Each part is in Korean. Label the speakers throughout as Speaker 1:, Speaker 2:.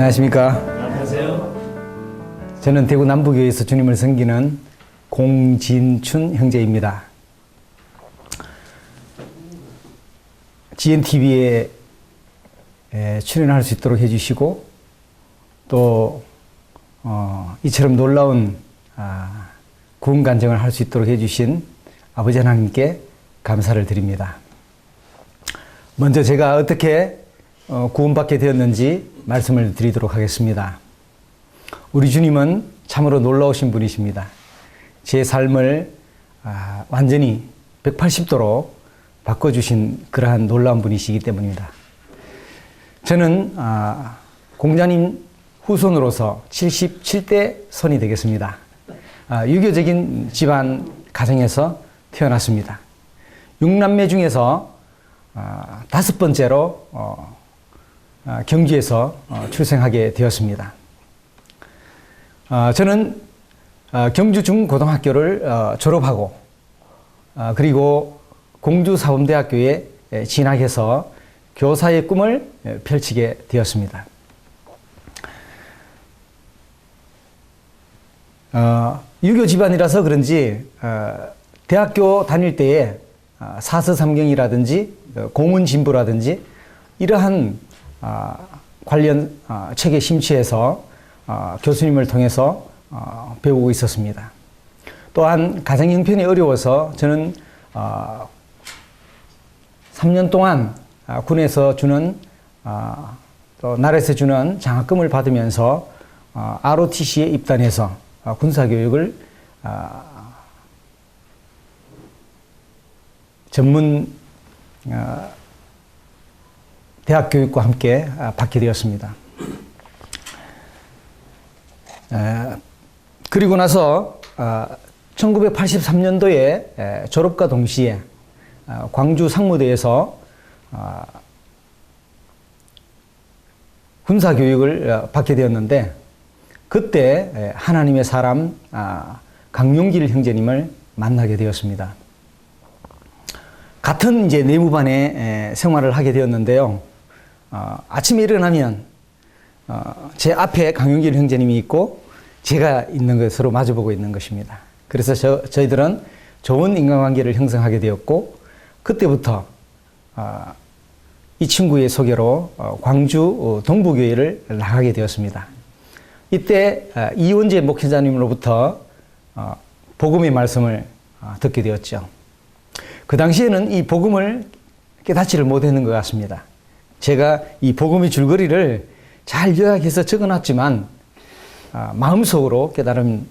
Speaker 1: 안녕하십니까.
Speaker 2: 안녕하세요.
Speaker 1: 저는 대구 남부교회에서 주님을 섬기는 공진춘 형제입니다. GNTV에 출연할 수 있도록 해주시고 또 이처럼 놀라운 구원 간증을 할 수 있도록 해주신 아버지 하나님께 감사를 드립니다. 먼저 제가 어떻게 구원받게 되었는지 말씀을 드리도록 하겠습니다. 우리 주님은 참으로 놀라우신 분이십니다. 제 삶을 완전히 180도로 바꿔주신 그러한 놀라운 분이시기 때문입니다. 저는 공자님 후손으로서 77대 손이 되겠습니다. 유교적인 집안 가정에서 태어났습니다. 6남매 중에서 5번째로 경주에서 출생하게 되었습니다. 저는 경주 중고등학교를 졸업하고 그리고 공주사범대학교에 진학해서 교사의 꿈을 펼치게 되었습니다. 유교 집안이라서 그런지 대학교 다닐 때에 사서삼경이라든지 공문진부라든지 이러한 관련 책에 심취해서 교수님을 통해서 배우고 있었습니다. 또한 가정 형편이 어려워서 저는 3년 동안 군에서 주는 또 나라에서 주는 장학금을 받으면서 ROTC에 입단해서 군사교육을 전문 대학 교육과 함께 받게 되었습니다. 그리고 나서 1983년도에 졸업과 동시에 광주 상무대에서 군사교육을 받게 되었는데 그때 하나님의 사람 강용길 형제님을 만나게 되었습니다. 같은 이제 내무반에 생활을 하게 되었는데요. 아침에 일어나면 제 앞에 강용길 형제님이 있고 제가 있는 것으로 마주보고 있는 것입니다. 그래서 저희들은 좋은 인간관계를 형성하게 되었고 그때부터 이 친구의 소개로 광주 동부교회를 나가게 되었습니다. 이때 이원재 목회자님으로부터 복음의 말씀을 듣게 되었죠. 그 당시에는 이 복음을 깨닫지를 못했는 것 같습니다. 제가 이 복음의 줄거리를 잘 요약해서 적어놨지만 마음속으로 깨달음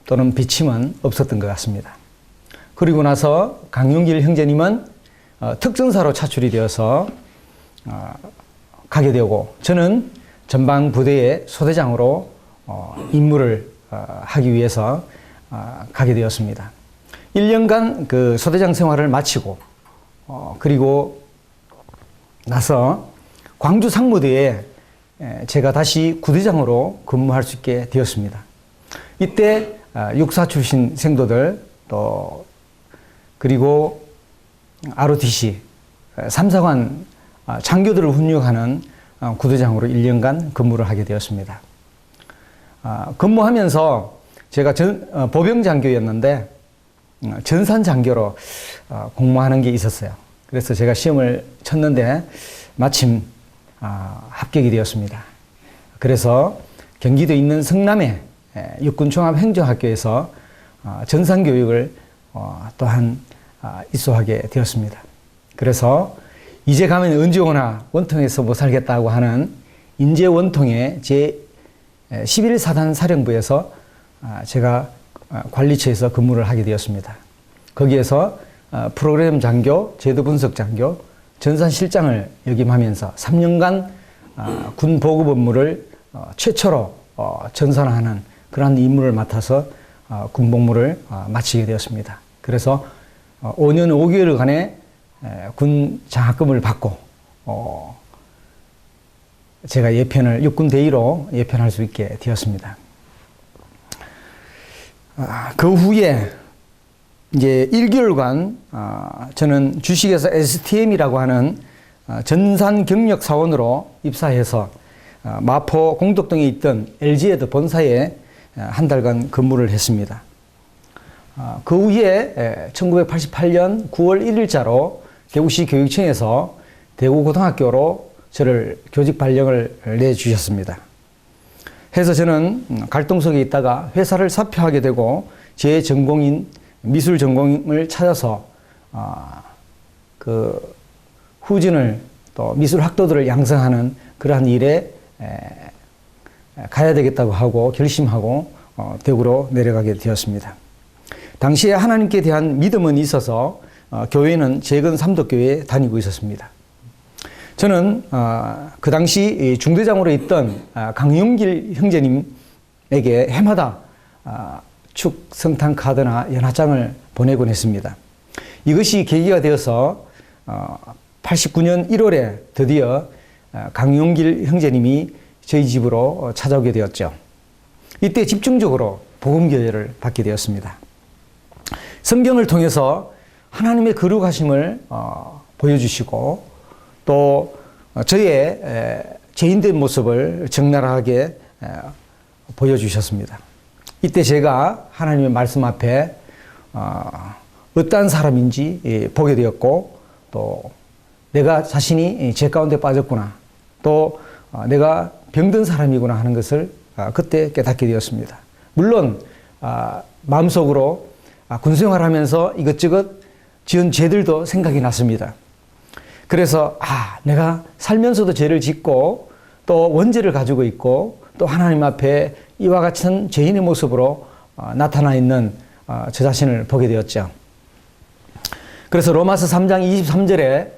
Speaker 1: 또는 비침은 없었던 것 같습니다. 그리고 나서 강용길 형제님은 특전사로 차출이 되어서 가게 되고 저는 전방 부대의 소대장으로 임무를 하기 위해서 가게 되었습니다. 1년간 그 소대장 생활을 마치고 그리고 나서 광주 상무대에 제가 다시 구대장으로 근무할 수 있게 되었습니다. 이때 육사 출신 생도들 또 그리고 ROTC 3사관 장교들을 훈육하는 구대장으로 1년간 근무를 하게 되었습니다. 근무하면서 제가 보병장교였는데 전산장교로 공모하는 게 있었어요. 그래서 제가 시험을 쳤는데 마침 합격이 되었습니다. 그래서 경기도에 있는 성남의 육군종합행정학교에서 전산교육을 또한 입소하게 되었습니다. 그래서 이제 가면 언제 오나 원통에서 못 살겠다고 하는 인제 원통의 제11사단 사령부에서 제가 관리처에서 근무를 하게 되었습니다. 거기에서 프로그램 장교, 제도 분석 장교, 전산실장을 역임하면서 3년간 군 보급 업무를 최초로 전산화하는 그러한 임무를 맡아서 군복무를 마치게 되었습니다. 그래서 5년 5개월간의 군 장학금을 받고 제가 육군 대위로 예편할 수 있게 되었습니다. 그 후에 이제 1개월간 저는 주식회사 STM이라고 하는 전산 경력 사원으로 입사해서 마포 공덕동에 있던 LG에드 본사에 한 달간 근무를 했습니다. 그 후에 1988년 9월 1일자로 대구시 교육청에서 대구고등학교로 저를 교직 발령을 내주셨습니다. 해서 저는 갈등 속에 있다가 회사를 사표하게 되고 제 전공인 미술 전공을 찾아서 그 후진을 또 미술 학도들을 양성하는 그러한 일에 가야 되겠다고 하고 결심하고 대구로 내려가게 되었습니다. 당시에 하나님께 대한 믿음은 있어서 교회는 재건 삼덕교회에 다니고 있었습니다. 저는 그 당시 중대장으로 있던 강용길 형제님에게 해마다 축 성탄 카드나 연하장을 보내곤 했습니다. 이것이 계기가 되어서 89년 1월에 드디어 강용길 형제님이 저희 집으로 찾아오게 되었죠. 이때 집중적으로 복음교회를 받게 되었습니다. 성경을 통해서 하나님의 거룩하심을 보여주시고 또 저의 죄인된 모습을 적나라하게 보여주셨습니다. 이때 제가 하나님의 말씀 앞에 어떠한 사람인지 보게 되었고 또 내가 자신이 죄 가운데 빠졌구나 또 내가 병든 사람이구나 하는 것을 그때 깨닫게 되었습니다. 물론 마음속으로 군생활하면서 이것저것 지은 죄들도 생각이 났습니다. 그래서 내가 살면서도 죄를 짓고 또 원죄를 가지고 있고 또 하나님 앞에 이와 같은 죄인의 모습으로 나타나 있는 저 자신을 보게 되었죠. 그래서 로마서 3장 23절에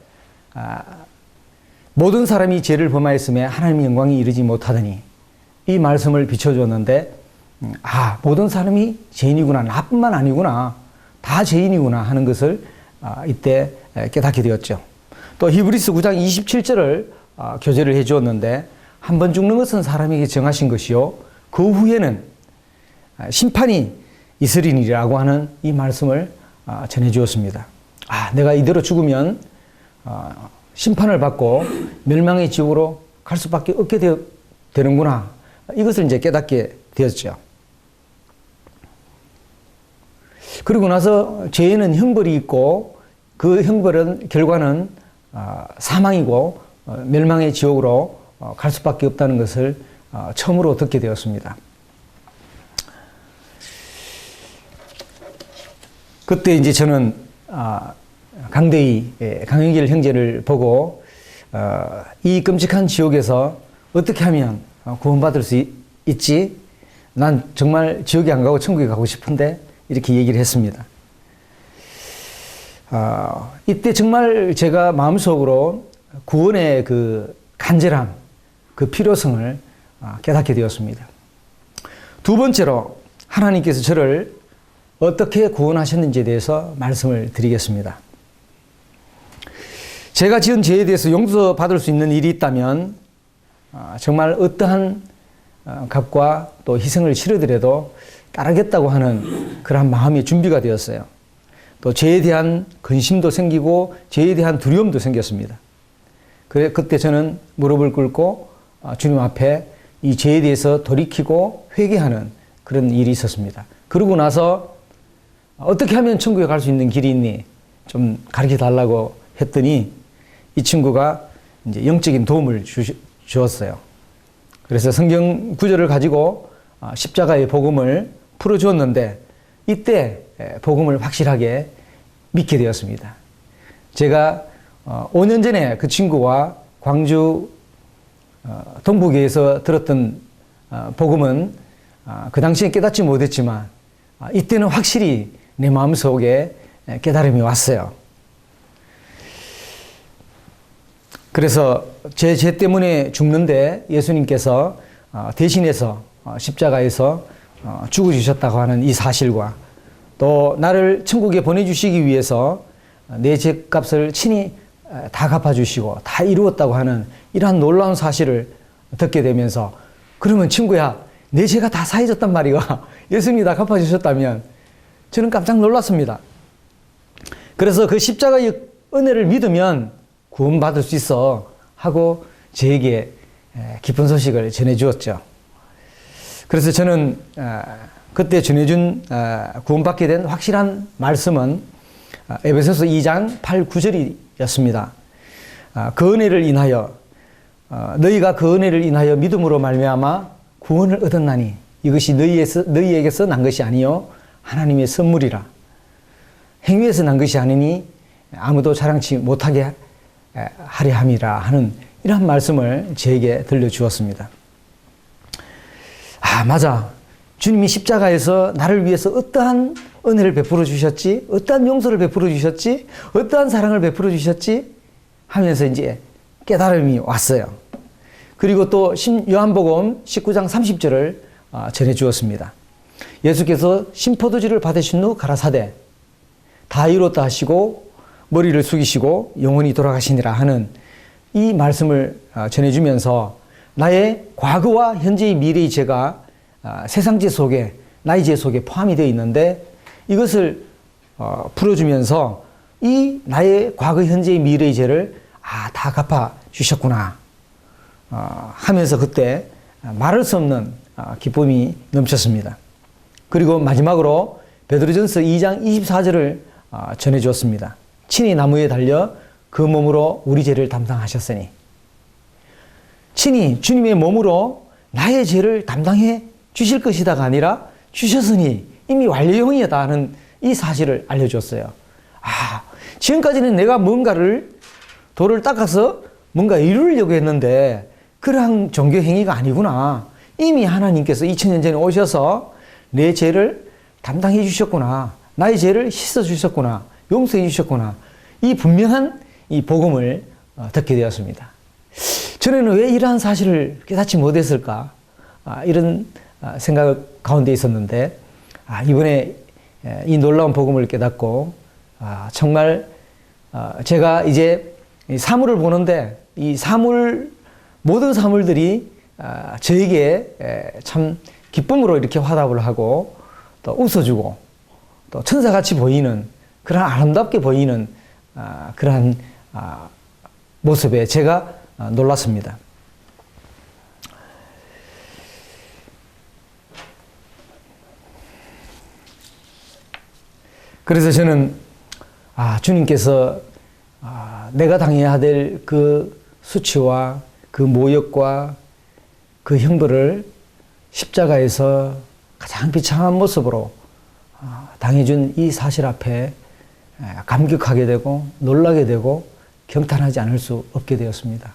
Speaker 1: 모든 사람이 죄를 범하였음에 하나님의 영광이 이르지 못하더니 이 말씀을 비춰주었는데 모든 사람이 죄인이구나, 나뿐만 아니구나, 다 죄인이구나 하는 것을 이때 깨닫게 되었죠. 또 히브리서 9장 27절을 교제를 해 주었는데 한 번 죽는 것은 사람에게 정하신 것이요 그 후에는 심판이 있으리니라고 하는 이 말씀을 전해 주었습니다. 내가 이대로 죽으면 심판을 받고 멸망의 지옥으로 갈 수밖에 없게 되는구나. 이것을 이제 깨닫게 되었죠. 그리고 나서 죄에는 형벌이 있고 그 형벌은 결과는 사망이고 멸망의 지옥으로 갈 수밖에 없다는 것을 처음으로 듣게 되었습니다. 그때 이제 저는 강대희 강영길 형제를 보고 이 끔찍한 지옥에서 어떻게 하면 구원받을 수 있지? 난 정말 지옥에 안 가고 천국에 가고 싶은데 이렇게 얘기를 했습니다. 이때 정말 제가 마음속으로 구원의 그 간절함, 그 필요성을 깨닫게 되었습니다. 두 번째로 하나님께서 저를 어떻게 구원하셨는지에 대해서 말씀을 드리겠습니다. 제가 지은 죄에 대해서 용서받을 수 있는 일이 있다면 정말 어떠한 값과 또 희생을 치르더라도 따르겠다고 하는 그런 마음의 준비가 되었어요. 또 죄에 대한 근심도 생기고 죄에 대한 두려움도 생겼습니다. 그때 저는 무릎을 꿇고 주님 앞에 이 죄에 대해서 돌이키고 회개하는 그런 일이 있었습니다. 그러고 나서 어떻게 하면 천국에 갈 수 있는 길이 있니? 좀 가르쳐 달라고 했더니 이 친구가 이제 영적인 도움을 주었어요. 그래서 성경 구절을 가지고 십자가의 복음을 풀어주었는데 이때 복음을 확실하게 믿게 되었습니다. 제가 5년 전에 그 친구와 광주 동북에서 들었던 복음은 그 당시에 깨닫지 못했지만 이때는 확실히 내 마음속에 깨달음이 왔어요. 그래서 제 죄 때문에 죽는데 예수님께서 대신해서 십자가에서 죽어주셨다고 하는 이 사실과 또 나를 천국에 보내주시기 위해서 내 죄값을 친히 다 갚아주시고 다 이루었다고 하는 이러한 놀라운 사실을 듣게 되면서 그러면 친구야 내 죄가 다 사해졌단 말이야. 예수님이 다 갚아주셨다면 저는 깜짝 놀랐습니다. 그래서 그 십자가의 은혜를 믿으면 구원받을 수 있어 하고 저에게 기쁜 소식을 전해주었죠. 그래서 저는 그때 전해준 구원받게 된 확실한 말씀은 에베소서 2장 8, 9절이었습니다. 그 은혜를 인하여 너희가 그 은혜를 인하여 믿음으로 말미암아 구원을 얻었나니 이것이 너희에게서 난 것이 아니요 하나님의 선물이라. 행위에서 난 것이 아니니 아무도 자랑치 못하게 하려 함이라 하는 이러한 말씀을 저에게 들려주었습니다. 맞아. 주님이 십자가에서 나를 위해서 어떠한 은혜를 베풀어 주셨지, 어떠한 용서를 베풀어 주셨지, 어떠한 사랑을 베풀어 주셨지 하면서 이제 깨달음이 왔어요. 그리고 또 요한복음 19장 30절을 전해 주었습니다. 예수께서 신포도주를 받으신 후 가라사대 다 이뤘다 하시고 머리를 숙이시고 영원히 돌아가시니라 하는 이 말씀을 전해주면서 나의 과거와 현재의 미래의 죄가 세상죄 속에 나의 죄 속에 포함이 되어 있는데 이것을 풀어주면서 이 나의 과거 현재의 미래의 죄를 다 갚아 주셨구나 하면서 그때 말할 수 없는 기쁨이 넘쳤습니다. 그리고 마지막으로 베드로전서 2장 24절을 전해주었습니다. 친히 나무에 달려 그 몸으로 우리 죄를 담당하셨으니 친히 주님의 몸으로 나의 죄를 담당해 주실 것이다가 아니라 주셨으니 이미 완료형이다 하는 이 사실을 알려줬어요. 지금까지는 내가 돌을 닦아서 뭔가 이루려고 했는데 그러한 종교 행위가 아니구나. 이미 하나님께서 2000년 전에 오셔서 내 죄를 담당해 주셨구나. 나의 죄를 씻어 주셨구나. 용서해 주셨구나. 이 분명한 이 복음을 듣게 되었습니다. 전에는 왜 이러한 사실을 깨닫지 못했을까? 이런 생각 가운데 있었는데 이번에 이 놀라운 복음을 깨닫고 정말 제가 이제 사물을 보는데 이 모든 사물들이 저에게 참 기쁨으로 이렇게 화답을 하고 또 웃어주고 또 천사같이 보이는 그런 아름답게 보이는 그러한 모습에 제가 놀랐습니다. 그래서 저는 주님께서 내가 당해야 될 그 수치와 그 모욕과 그 형벌을 십자가에서 가장 비참한 모습으로 당해준 이 사실 앞에 감격하게 되고 놀라게 되고 경탄하지 않을 수 없게 되었습니다.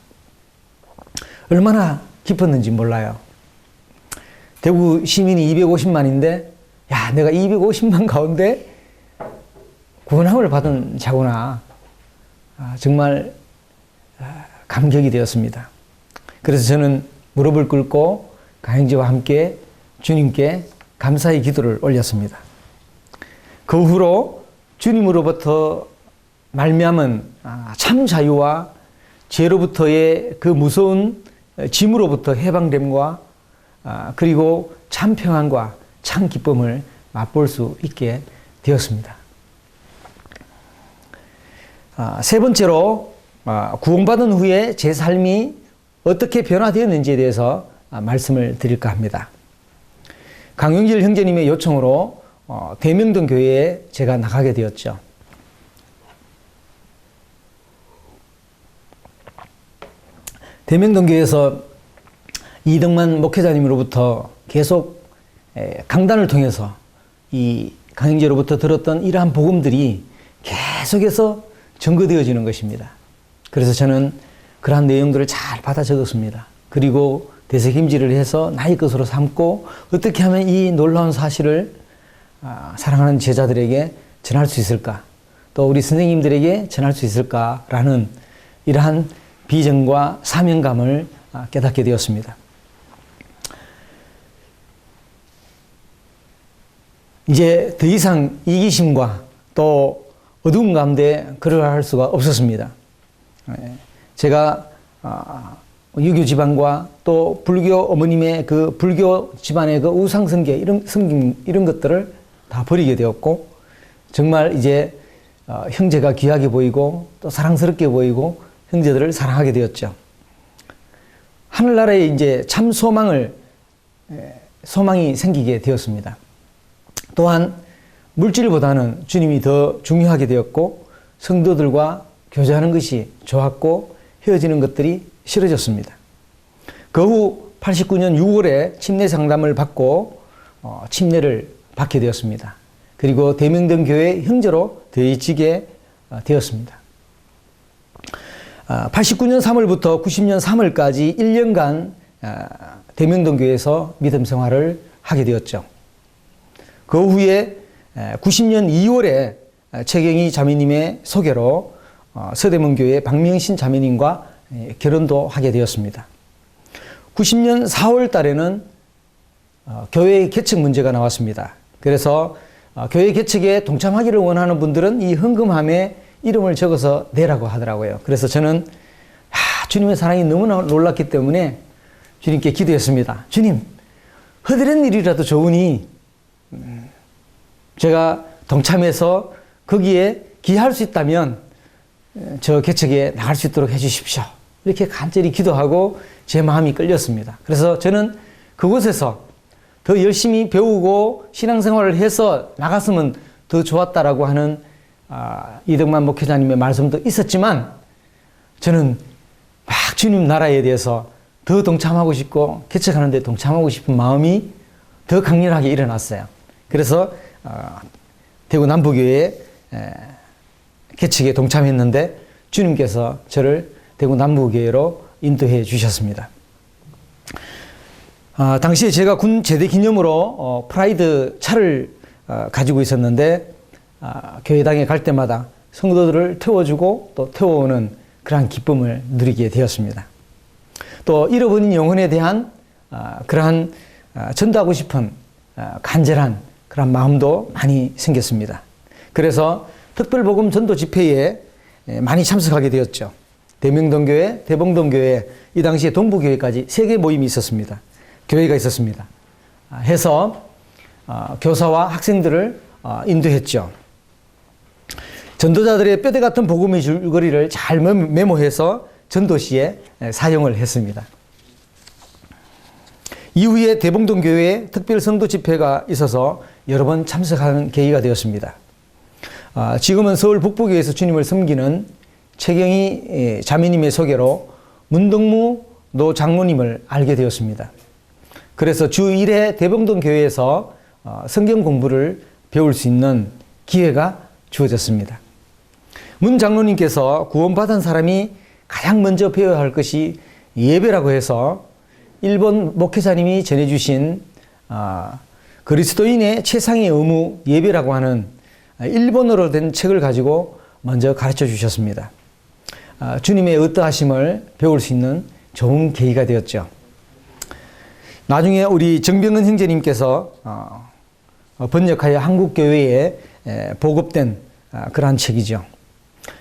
Speaker 1: 얼마나 기뻤는지 몰라요. 대구 시민이 250만인데 내가 250만 가운데 구원함을 받은 자구나. 정말 감격이 되었습니다. 그래서 저는 무릎을 꿇고 가행지와 함께 주님께 감사의 기도를 올렸습니다. 그 후로 주님으로부터 말미암은 참 자유와 죄로부터의 그 무서운 짐으로부터 해방됨과 그리고 참 평안과 참 기쁨을 맛볼 수 있게 되었습니다. 세 번째로 구원받은 후에 제 삶이 어떻게 변화되었는지에 대해서 말씀을 드릴까 합니다. 강용길 형제님의 요청으로 대명동 교회에 제가 나가게 되었죠. 대명동 교회에서 이덕만 목회자님으로부터 계속 강단을 통해서 이 강형제로부터 들었던 이러한 복음들이 계속해서 증거되어지는 것입니다. 그래서 저는 그러한 내용들을 잘 받아 적었습니다. 그리고 되새김질을 해서 나의 것으로 삼고 어떻게 하면 이 놀라운 사실을 사랑하는 제자들에게 전할 수 있을까? 또 우리 선생님들에게 전할 수 있을까라는 이러한 비전과 사명감을 깨닫게 되었습니다. 이제 더 이상 이기심과 또 어두운 가운데 걸어갈 수가 없었습니다. 제가 유교 집안과 또 불교 어머님의 그 불교 집안의 그 우상숭배 이런 것들을 다 버리게 되었고 정말 이제 형제가 귀하게 보이고 또 사랑스럽게 보이고 형제들을 사랑하게 되었죠. 하늘나라에 이제 참 소망이 생기게 되었습니다. 또한 물질보다는 주님이 더 중요하게 되었고 성도들과 교제하는 것이 좋았고 헤어지는 것들이 싫어졌습니다. 그 후 89년 6월에 침례 상담을 받고 침례를 받게 되었습니다. 그리고 대명동 교회 형제로 되어지게 되었습니다. 89년 3월부터 90년 3월까지 1년간 대명동 교회에서 믿음 생활을 하게 되었죠. 그 후에 90년 2월에 최경희 자매님의 소개로 서대문교회 박명신 자매님과 결혼도 하게 되었습니다. 90년 4월 달에는 교회 개척 문제가 나왔습니다. 그래서 교회 개척에 동참하기를 원하는 분들은 이 헌금함에 이름을 적어서 내라고 하더라고요. 그래서 저는 주님의 사랑이 너무나 놀랐기 때문에 주님께 기도했습니다. 주님, 허드렛 일이라도 좋으니 제가 동참해서 거기에 기여할 수 있다면 저 개척에 나갈 수 있도록 해주십시오. 이렇게 간절히 기도하고 제 마음이 끌렸습니다. 그래서 저는 그곳에서 더 열심히 배우고 신앙생활을 해서 나갔으면 더 좋았다라고 하는 이덕만 목회자님의 말씀도 있었지만 저는 막 주님 나라에 대해서 더 동참하고 싶고 개척하는 데 동참하고 싶은 마음이 더 강렬하게 일어났어요. 그래서 대구 남부교회 개척에 동참했는데 주님께서 저를 대구 남부교회로 인도해 주셨습니다. 당시에 제가 군 제대 기념으로 프라이드 차를 가지고 있었는데 교회당에 갈 때마다 성도들을 태워주고 또 태워오는 그러한 기쁨을 누리게 되었습니다. 또 잃어버린 영혼에 대한 그러한 전도하고 싶은 간절한 그런 마음도 많이 생겼습니다. 그래서 특별복음 전도 집회에 많이 참석하게 되었죠. 대명동교회, 대봉동교회, 이 당시에 동부교회까지 3개 모임이 있었습니다. 교회가 있었습니다. 해서 교사와 학생들을 인도했죠. 전도자들의 뼈대 같은 복음의 줄거리를 잘 메모해서 전도시에 사용을 했습니다. 이후에 대봉동교회에 특별 성도 집회가 있어서 여러 번 참석하는 계기가 되었습니다. 지금은 서울 북부교회에서 주님을 섬기는 최경희 자매님의 소개로 문덕무 노 장로님을 알게 되었습니다. 그래서 주 1회 대봉동교회에서 성경 공부를 배울 수 있는 기회가 주어졌습니다. 문 장로님께서 구원받은 사람이 가장 먼저 배워야 할 것이 예배라고 해서 일본 목회자님이 전해주신 그리스도인의 최상의 의무 예배라고 하는 일본어로 된 책을 가지고 먼저 가르쳐 주셨습니다. 주님의 어떠하심을 배울 수 있는 좋은 계기가 되었죠. 나중에 우리 정병은 형제님께서 번역하여 한국교회에 보급된 그러한 책이죠.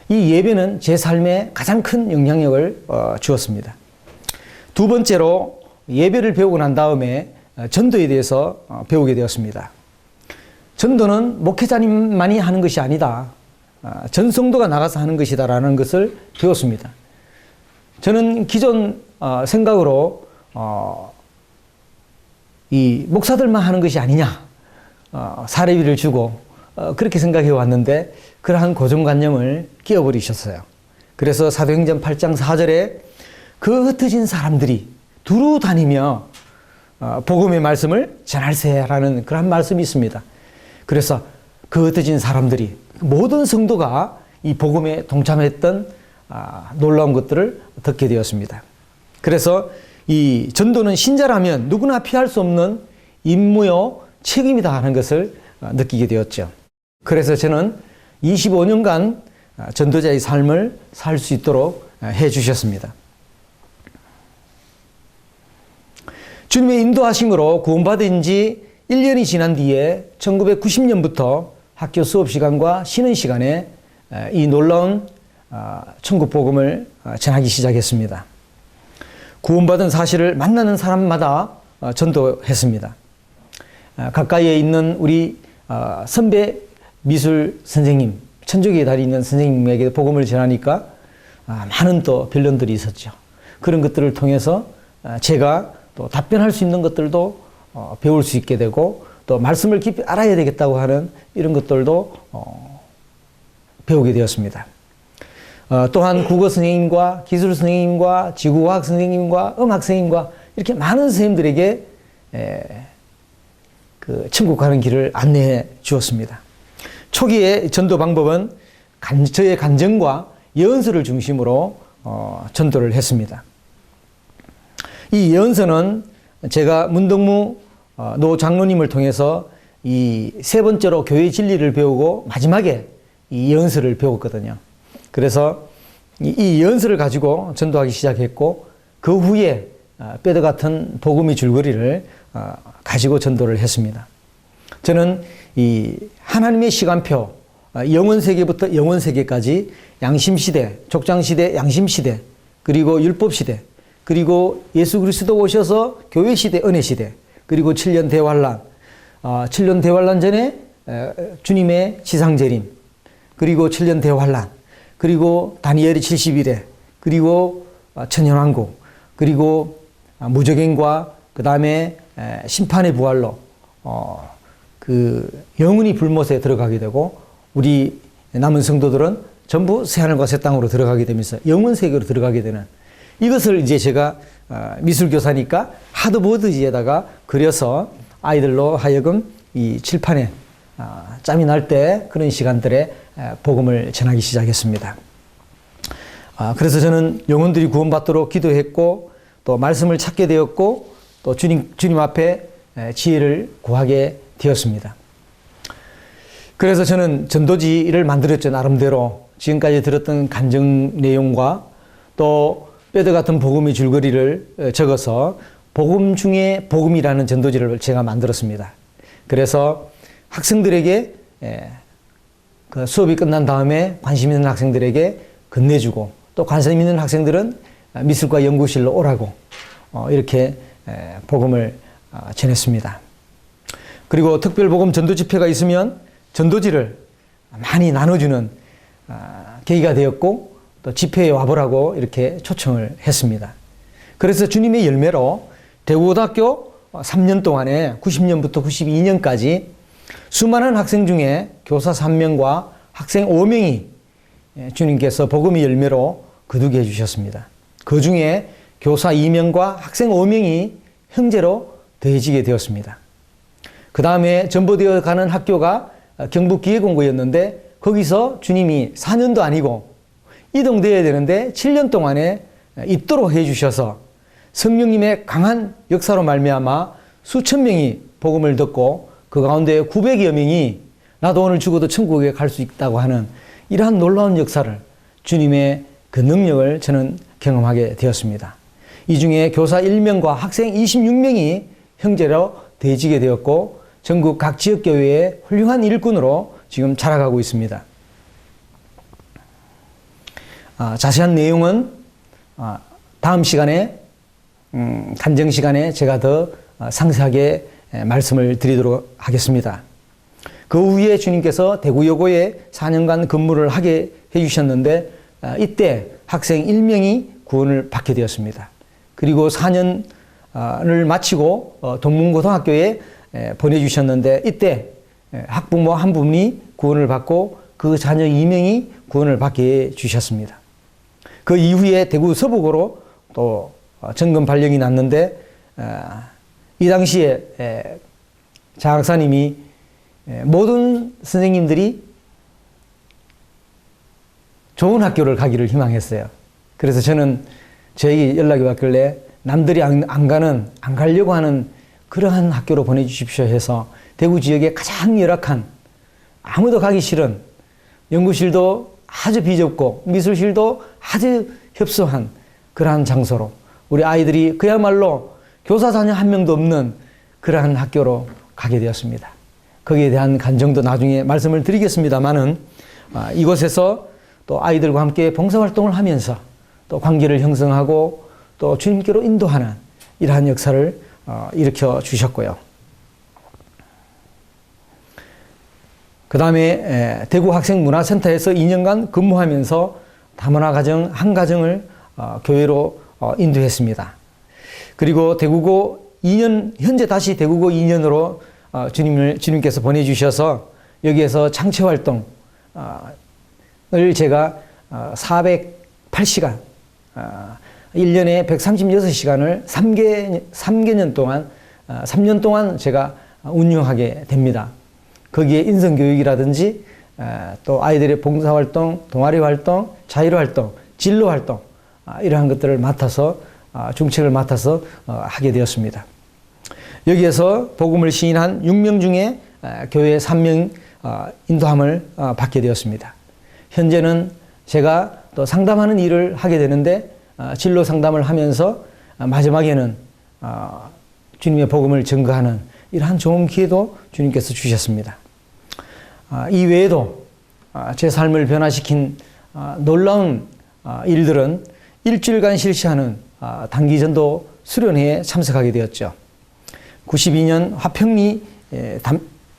Speaker 1: 이 예배는 제 삶에 가장 큰 영향력을 주었습니다. 두 번째로 예배를 배우고 난 다음에 전도에 대해서 배우게 되었습니다. 전도는 목회자님만이 하는 것이 아니다. 전 성도가 나가서 하는 것이다라는 것을 배웠습니다. 저는 기존 생각으로 이 목사들만 하는 것이 아니냐, 사례비를 주고 그렇게 생각해 왔는데 그러한 고정관념을 끼워버리셨어요. 그래서 사도행전 8장 4절에 그 흩어진 사람들이 두루 다니며 복음의 말씀을 전할세라는 그런 말씀이 있습니다. 그래서 그 흩어진 사람들이 모든 성도가 이 복음에 동참했던 놀라운 것들을 듣게 되었습니다. 그래서 이 전도는 신자라면 누구나 피할 수 없는 임무요 책임이다 하는 것을 느끼게 되었죠. 그래서 저는 25년간 전도자의 삶을 살 수 있도록 해 주셨습니다. 주님의 인도하심으로 구원받은 지 1년이 지난 뒤에 1990년부터 학교 수업 시간과 쉬는 시간에 이 놀라운 천국 복음을 전하기 시작했습니다. 구원받은 사실을 만나는 사람마다 전도했습니다. 가까이에 있는 우리 선배 미술 선생님, 천주교에 다니는 선생님에게 복음을 전하니까 많은 또 변론들이 있었죠. 그런 것들을 통해서 제가 또 답변할 수 있는 것들도 배울 수 있게 되고 또 말씀을 깊이 알아야 되겠다고 하는 이런 것들도 배우게 되었습니다. 또한 국어 선생님과 기술 선생님과 지구과학 선생님과 음악 선생님과 이렇게 많은 선생님들에게 그 천국 가는 길을 안내해 주었습니다. 초기의 전도 방법은 저의 간증과 예언서를 중심으로 전도를 했습니다. 이 예언서는 제가 문덕무 노 장로님을 통해서 이 세 번째로 교회 진리를 배우고 마지막에 이 예언서를 배웠거든요. 그래서 이 예언서를 가지고 전도하기 시작했고 그 후에 뼈대 같은 복음의 줄거리를 가지고 전도를 했습니다. 저는 이 하나님의 시간표, 영원세계부터 영원세계까지 양심시대, 족장시대, 양심시대, 그리고 율법시대, 그리고 예수 그리스도 오셔서 교회시대, 은혜시대, 그리고 7년 대환란, 7년 대환란 전에 주님의 지상재림, 그리고 7년 대환란, 그리고 다니엘의 70일에, 그리고 천년왕국, 그리고 무저갱과 그 다음에 심판의 부활로 그 영원히 불못에 들어가게 되고 우리 남은 성도들은 전부 새하늘과 새 땅으로 들어가게 되면서 영원 세계로 들어가게 되는 이것을 이제 제가 미술교사니까 하드보드지에다가 그려서 아이들로 하여금 이 칠판에 짬이 날 때 그런 시간들에 복음을 전하기 시작했습니다. 그래서 저는 영혼들이 구원받도록 기도했고 또 말씀을 찾게 되었고 또 주님 앞에 지혜를 구하게 되었습니다. 그래서 저는 전도지를 만들었죠. 나름대로 지금까지 들었던 간증 내용과 또 뼈대 같은 복음의 줄거리를 적어서 복음 중에 복음이라는 전도지를 제가 만들었습니다. 그래서 학생들에게 그 수업이 끝난 다음에 관심 있는 학생들에게 건네주고 또 관심 있는 학생들은 미술과 연구실로 오라고 이렇게 복음을 전했습니다. 그리고 특별복음 전도집회가 있으면 전도지를 많이 나눠주는 계기가 되었고 또 집회에 와보라고 이렇게 초청을 했습니다. 그래서 주님의 열매로 대구고등학교 3년 동안에 90년부터 92년까지 수많은 학생 중에 교사 3명과 학생 5명이 주님께서 복음의 열매로 거두게 해주셨습니다. 그 중에 교사 2명과 학생 5명이 형제로 더해지게 되었습니다. 그 다음에 전보되어 가는 학교가 경북기계공고였는데 거기서 주님이 4년도 아니고 이동되어야 되는데 7년 동안에 있도록 해주셔서 성령님의 강한 역사로 말미암아 수천 명이 복음을 듣고 그 가운데 900여 명이 나도 오늘 죽어도 천국에 갈 수 있다고 하는 이러한 놀라운 역사를 주님의 그 능력을 저는 경험하게 되었습니다. 이 중에 교사 1명과 학생 26명이 형제로 더해지게 되었고 전국 각 지역교회의 훌륭한 일꾼으로 지금 자라가고 있습니다. 자세한 내용은 다음 시간에 간증 시간에 제가 더 상세하게 말씀을 드리도록 하겠습니다. 그 후에 주님께서 대구여고에 4년간 근무를 하게 해주셨는데 이때 학생 1명이 구원을 받게 되었습니다. 그리고 4년을 마치고 동문고등학교에 보내주셨는데 이때 학부모 한 분이 구원을 받고 그 자녀 2명이 구원을 받게 해주셨습니다. 그 이후에 대구 서북으로 또 정금 발령이 났는데 이 당시에 장학사님이 모든 선생님들이 좋은 학교를 가기를 희망했어요. 그래서 저는 저에게 연락이 왔길래 남들이 안 가려고 하는 그러한 학교로 보내주십시오 해서 대구 지역에 가장 열악한 아무도 가기 싫은 연구실도 아주 비좁고 미술실도 아주 협소한 그러한 장소로 우리 아이들이 그야말로 교사 자녀 한 명도 없는 그러한 학교로 가게 되었습니다. 거기에 대한 간증도 나중에 말씀을 드리겠습니다만은 이곳에서 또 아이들과 함께 봉사활동을 하면서 또 관계를 형성하고 또 주님께로 인도하는 이러한 역사를 일으켜 주셨고요. 그 다음에 대구 학생문화센터에서 2년간 근무하면서 다문화 가정 한 가정을 교회로 인도했습니다. 그리고 대구고 2년, 현재 다시 대구고 2년으로 주님께서 보내주셔서 여기에서 창체 활동을 제가 408시간, 1년에 136시간을 3개년 동안, 3년 동안 제가 운영하게 됩니다. 거기에 인성교육이라든지 또 아이들의 봉사활동, 동아리활동, 자율활동, 진로활동 이러한 것들을 맡아서 중책을 맡아서 하게 되었습니다. 여기에서 복음을 시인한 6명 중에 교회 3명 인도함을 받게 되었습니다. 현재는 제가 또 상담하는 일을 하게 되는데 진로 상담을 하면서 마지막에는 주님의 복음을 증거하는 이러한 좋은 기회도 주님께서 주셨습니다. 이 외에도 제 삶을 변화시킨 놀라운 일들은 일주일간 실시하는 단기전도 수련회에 참석하게 되었죠. 92년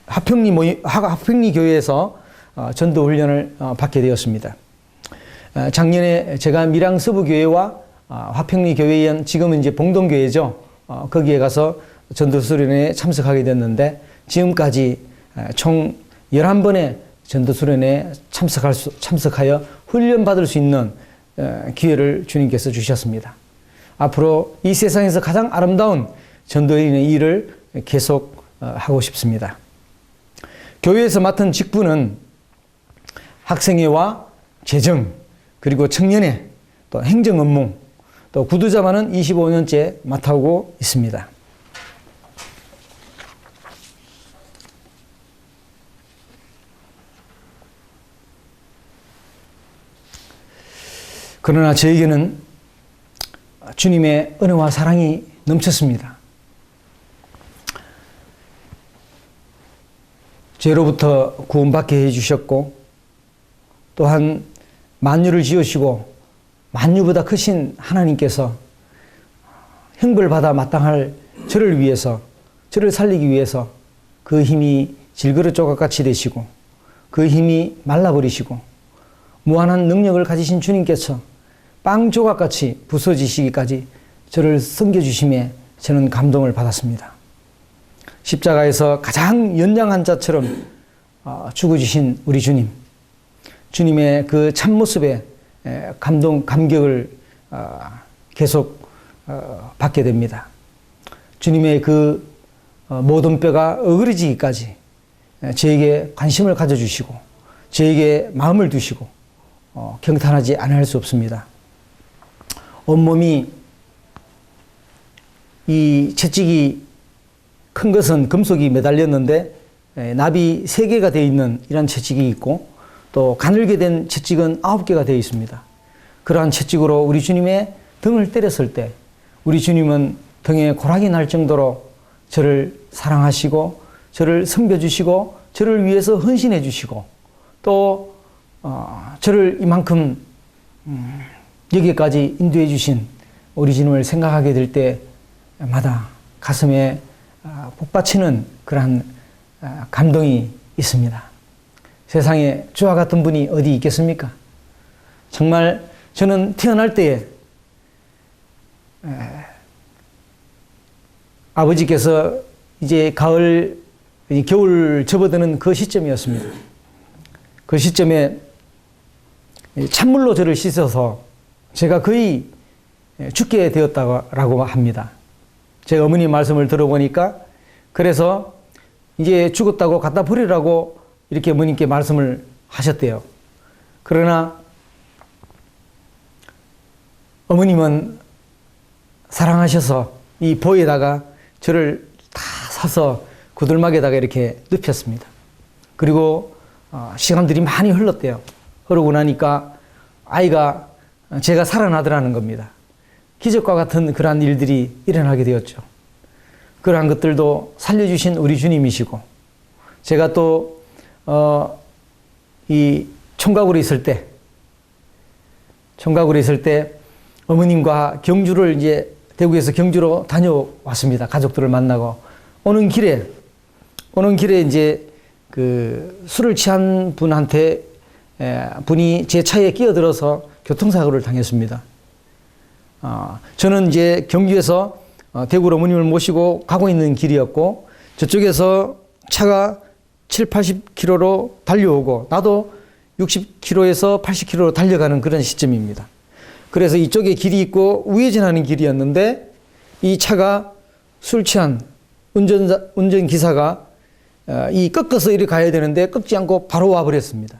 Speaker 1: 화평리 교회에서 전도 훈련을 받게 되었습니다. 작년에 제가 밀양 서부교회와 화평리 교회연, 지금은 이제 봉동교회죠. 거기에 가서 전도 수련회에 참석하게 됐는데 지금까지 총 11번의 전도 수련회에 참석하여 훈련받을 수 있는 기회를 주님께서 주셨습니다. 앞으로 이 세상에서 가장 아름다운 전도인의 일을 계속 하고 싶습니다. 교회에서 맡은 직분은 학생회와 재정, 그리고 청년회, 또 행정 업무, 또 구두자만은 25년째 맡아오고 있습니다. 그러나 저에게는 주님의 은혜와 사랑이 넘쳤습니다. 죄로부터 구원받게 해주셨고, 또한 만유를 지으시고 만유보다 크신 하나님께서 형벌받아 마땅할 저를 위해서, 저를 살리기 위해서 그 힘이 질그릇 조각같이 되시고 그 힘이 말라버리시고 무한한 능력을 가지신 주님께서 빵 조각같이 부서지시기까지 저를 섬겨주심에 저는 감동을 받았습니다. 십자가에서 가장 연장한 자처럼 죽어주신 우리 주님, 주님의 그 참모습에 감격을 계속 받게 됩니다. 주님의 그 모든 뼈가 어그러지기까지 저에게 관심을 가져주시고 저에게 마음을 두시고 경탄하지 않을 수 없습니다. 온몸이 이 채찍이 큰 것은 금속이 매달렸는데 납이 3개가 되어 있는 이런 채찍이 있고 또 가늘게 된 채찍은 9개가 되어 있습니다. 그러한 채찍으로 우리 주님의 등을 때렸을 때 우리 주님은 등에 고락이 날 정도로 저를 사랑하시고 저를 섬겨주시고 저를 위해서 헌신해 주시고 또 저를 이만큼 여기까지 인도해 주신 우리 주님을 생각하게 될 때마다 가슴에 복받치는 그러한 감동이 있습니다. 세상에 주와 같은 분이 어디 있겠습니까? 정말 저는 태어날 때에 아버지께서 이제 겨울 접어드는 그 시점이었습니다. 그 시점에 찬물로 저를 씻어서 제가 거의 죽게 되었다고 합니다. 제 어머니 말씀을 들어보니까 그래서 이제 죽었다고 갖다 버리라고 이렇게 어머님께 말씀을 하셨대요. 그러나 어머님은 사랑하셔서 이 보에다가 저를 다 사서 구들막에다가 이렇게 눕혔습니다. 그리고 시간들이 많이 흘렀대요. 흐르고 나니까 아이가 제가 살아나더라는 겁니다. 기적과 같은 그러한 일들이 일어나게 되었죠. 그러한 것들도 살려주신 우리 주님이시고 제가 또 이 총각으로 있을 때 어머님과 경주를 이제 대구에서 경주로 다녀왔습니다. 가족들을 만나고 오는 길에 이제 그 술을 취한 분이 제 차에 끼어들어서 교통사고를 당했습니다. 저는 이제 경주에서 대구로 어머님을 모시고 가고 있는 길이었고 저쪽에서 차가 7, 80km로 달려오고 나도 60km에서 80km로 달려가는 그런 시점입니다. 그래서 이쪽에 길이 있고 우회전하는 길이었는데 이 차가 술 취한 운전기사가 이 꺾어서 이리 가야 되는데 꺾지 않고 바로 와버렸습니다.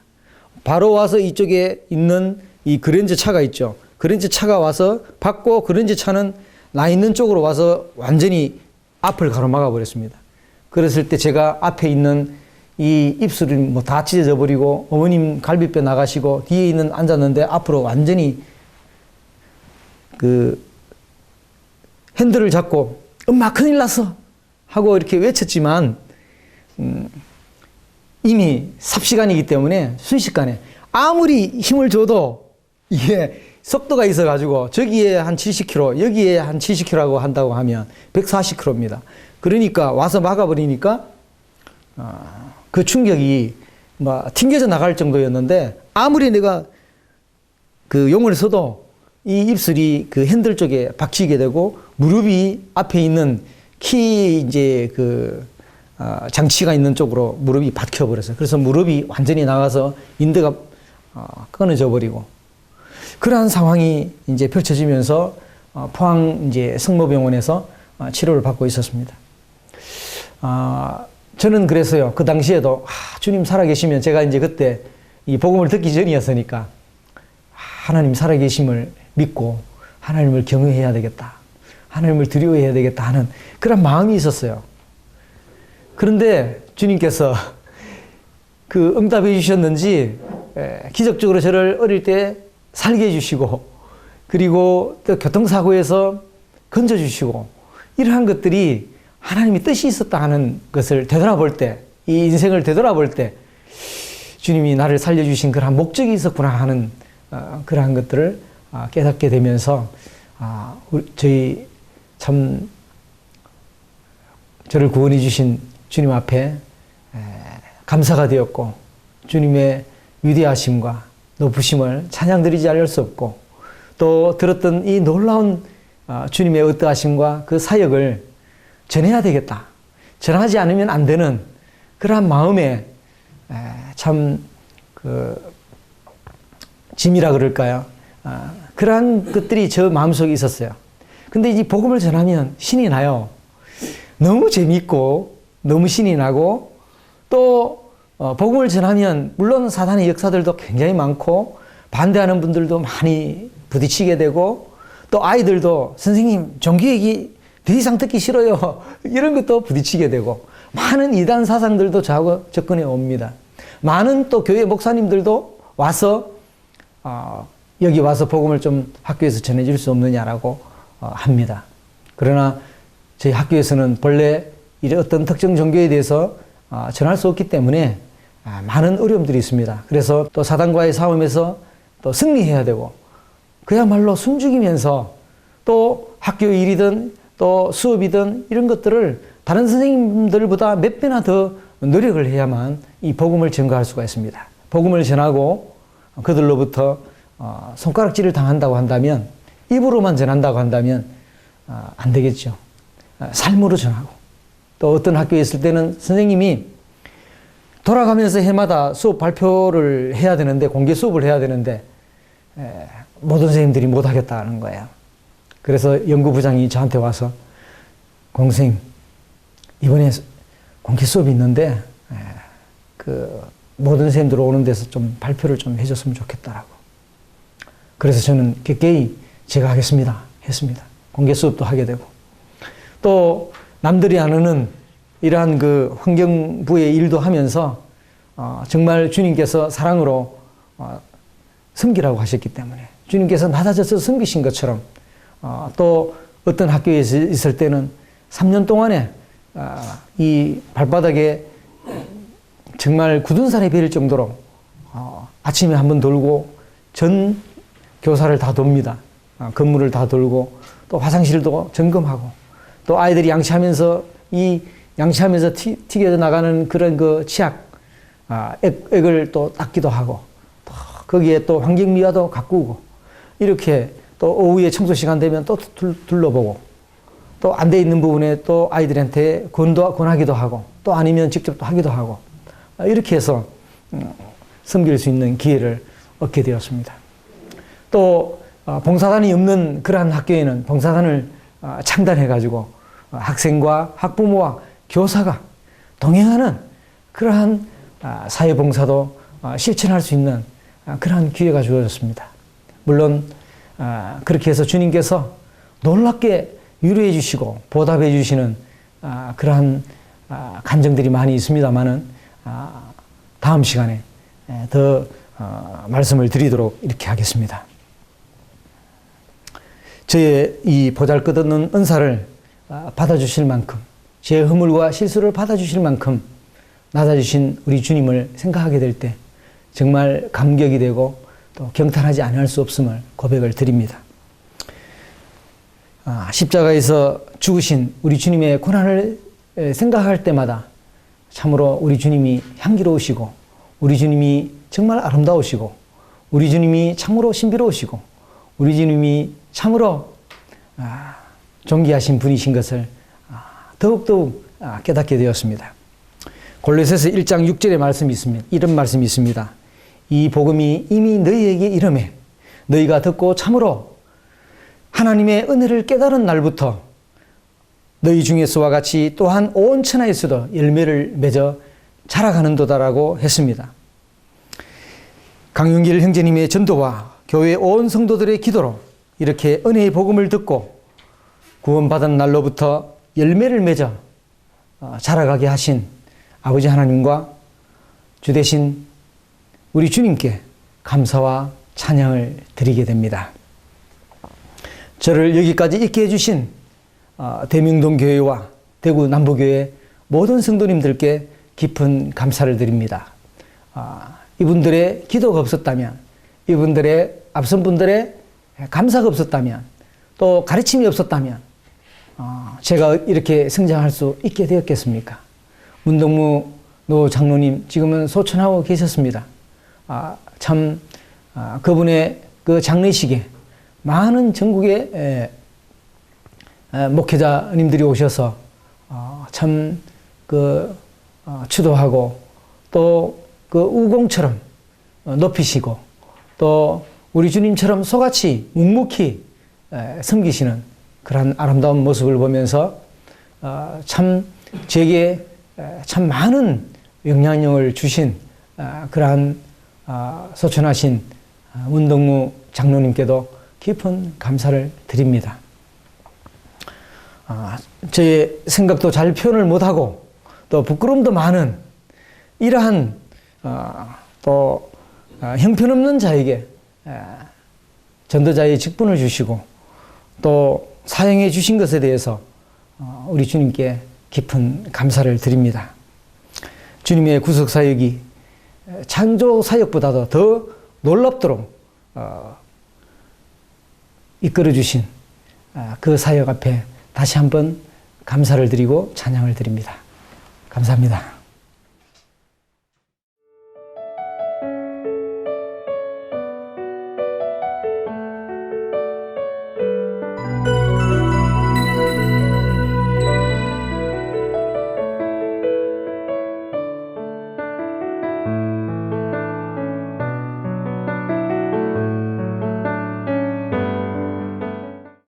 Speaker 1: 바로 와서 이쪽에 있는 이 그랜저 차가 있죠. 그랜저 차가 와서 받고 그랜저 차는 나 있는 쪽으로 와서 완전히 앞을 가로막아 버렸습니다. 그랬을 때 제가 앞에 있는 이 입술이 뭐 다 찢어져 버리고 어머님 갈비뼈 나가시고 뒤에 있는 앉았는데 앞으로 완전히 그 핸들을 잡고 엄마 큰일 났어 하고 이렇게 외쳤지만 이미 삽시간이기 때문에 순식간에 아무리 힘을 줘도 이게 속도가 있어가지고 저기에 한 70km 여기에 한 70km라고 한다고 하면 140km입니다. 그러니까 와서 막아버리니까 그 충격이 막 튕겨져 나갈 정도였는데 아무리 내가 그 용을 써도 이 입술이 그 핸들 쪽에 박히게 되고 무릎이 앞에 있는 키 이제 그 장치가 있는 쪽으로 무릎이 박혀버렸어요. 그래서 무릎이 완전히 나가서 인대가 끊어져 버리고 그러한 상황이 이제 펼쳐지면서 포항 이제 성모병원에서 치료를 받고 있었습니다. 저는 그랬어요. 그 당시에도 주님 살아계시면 제가 이제 그때 이 복음을 듣기 전이었으니까 하나님 살아계심을 믿고 하나님을 경외해야 되겠다. 하나님을 두려워해야 되겠다 하는 그런 마음이 있었어요. 그런데 주님께서 그 응답해 주셨는지 기적적으로 저를 어릴 때 살게 해주시고 그리고 또 교통사고에서 건져주시고 이러한 것들이 하나님의 뜻이 있었다 하는 것을 되돌아볼 때, 이 인생을 되돌아볼 때 주님이 나를 살려주신 그러한 목적이 있었구나 하는 그러한 것들을 깨닫게 되면서 저희 참 저를 구원해 주신 주님 앞에 감사가 되었고 주님의 위대하심과 높으심을 찬양드리지 않을 수 없고 또 들었던 이 놀라운 주님의 어떠하심과 그 사역을 전해야 되겠다. 전하지 않으면 안 되는 그러한 마음에 참 그 짐이라 그럴까요? 그러한 것들이 저 마음속에 있었어요. 근데 이 복음을 전하면 신이 나요. 너무 재미있고 너무 신이 나고 또 복음을 전하면 물론 사단의 역사들도 굉장히 많고 반대하는 분들도 많이 부딪히게 되고 또 아이들도 선생님 종교 얘기 더 이상 듣기 싫어요. 이런 것도 부딪히게 되고 많은 이단 사상들도 저하고 접근해 옵니다. 많은 또 교회 목사님들도 와서 여기 와서 복음을 좀 학교에서 전해줄 수 없느냐라고 합니다. 그러나 저희 학교에서는 본래 이런 어떤 특정 종교에 대해서 전할 수 없기 때문에 많은 어려움들이 있습니다. 그래서 또 사단과의 싸움에서 또 승리해야 되고 그야말로 숨죽이면서 또 학교 일이든 또 수업이든 이런 것들을 다른 선생님들보다 몇 배나 더 노력을 해야만 이 복음을 전가할 수가 있습니다. 복음을 전하고 그들로부터 손가락질을 당한다고 한다면 입으로만 전한다고 한다면 안 되겠죠. 삶으로 전하고 또 어떤 학교에 있을 때는 선생님이 돌아가면서 해마다 수업 발표를 해야 되는데 공개 수업을 해야 되는데 모든 선생님들이 못하겠다는 거예요. 그래서 연구부장이 저한테 와서 공생님 이번에 공개 수업이 있는데 그 모든 선생님들 오는 데서 좀 발표를 좀 해줬으면 좋겠다라고. 그래서 저는 객개히 제가 하겠습니다 했습니다. 공개 수업도 하게 되고 또 남들이 안 하는 이러한 그 환경부의 일도 하면서 정말 주님께서 사랑으로 섬기라고 하셨기 때문에 주님께서 낮아져서 섬기신 것처럼 또 어떤 학교에 있을 때는 3년 동안에 이 발바닥에 정말 굳은 살이 베릴 정도로 아침에 한번 돌고 전 교사를 다 돕니다. 건물을 다 돌고 또 화장실도 점검하고 또 아이들이 양치하면서 튀겨져 나가는 그런 그 치약 액을 또 닦기도 하고 또 거기에 또 환경미화도 가꾸고 이렇게 또 오후에 청소 시간 되면 또 둘러보고 또 안 돼 있는 부분에 또 아이들한테 권하기도 하고 또 아니면 직접 또 하기도 하고 이렇게 해서 섬길 수 있는 기회를 얻게 되었습니다. 또 봉사단이 없는 그러한 학교에는 봉사단을 창단해가지고 학생과 학부모와 교사가 동행하는 그러한 사회봉사도 실천할 수 있는 그러한 기회가 주어졌습니다. 물론 그렇게 해서 주님께서 놀랍게 위로해 주시고 보답해 주시는 그러한 간증들이 많이 있습니다만은 다음 시간에 더 말씀을 드리도록 이렇게 하겠습니다. 저의 이 보잘것없는 은사를 받아주실 만큼 제 허물과 실수를 받아주실 만큼 낮아주신 우리 주님을 생각하게 될 때 정말 감격이 되고 또 경탄하지 않을 수 없음을 고백을 드립니다. 십자가에서 죽으신 우리 주님의 고난을 생각할 때마다 참으로 우리 주님이 향기로우시고 우리 주님이 정말 아름다우시고 우리 주님이 참으로 신비로우시고 우리 주님이 참으로 존귀하신 분이신 것을 더욱더욱 깨닫게 되었습니다. 골로새서 1장 6절의 말씀이 있습니다. 이런 말씀이 있습니다. 이 복음이 이미 너희에게 이르매 너희가 듣고 참으로 하나님의 은혜를 깨달은 날부터 너희 중에서와 같이 또한 온 천하에서도 열매를 맺어 자라가는도다라고 했습니다. 강윤길 형제님의 전도와 교회 온 성도들의 기도로 이렇게 은혜의 복음을 듣고 구원받은 날로부터 열매를 맺어 자라가게 하신 아버지 하나님과 주 되신 우리 주님께 감사와 찬양을 드리게 됩니다. 저를 여기까지 있게 해주신 대명동 교회와 대구 남부교회 모든 성도님들께 깊은 감사를 드립니다. 이분들의 기도가 없었다면, 이분들의 앞선 분들의 감사가 없었다면, 또 가르침이 없었다면 제가 이렇게 성장할 수 있게 되었겠습니까? 문동무 노 장로님 지금은 소천하고 계셨습니다. 참 그분의 그 장례식에 많은 전국의 목회자님들이 오셔서 참 추도하고 또 그 우공처럼 높이시고 또 우리 주님처럼 소같이 묵묵히 섬기시는 그런 아름다운 모습을 보면서 참 제게 참 많은 영향력을 주신 그러한 소천하신 문동무 장로님께도 깊은 감사를 드립니다. 저의 생각도 잘 표현을 못하고 또 부끄러움도 많은 이러한 또 형편없는 자에게 전도자의 직분을 주시고 또 사용해 주신 것에 대해서 우리 주님께 깊은 감사를 드립니다. 주님의 구속사역이 창조사역보다도 더 놀랍도록 이끌어주신 그 사역 앞에 다시 한번 감사를 드리고 찬양을 드립니다. 감사합니다.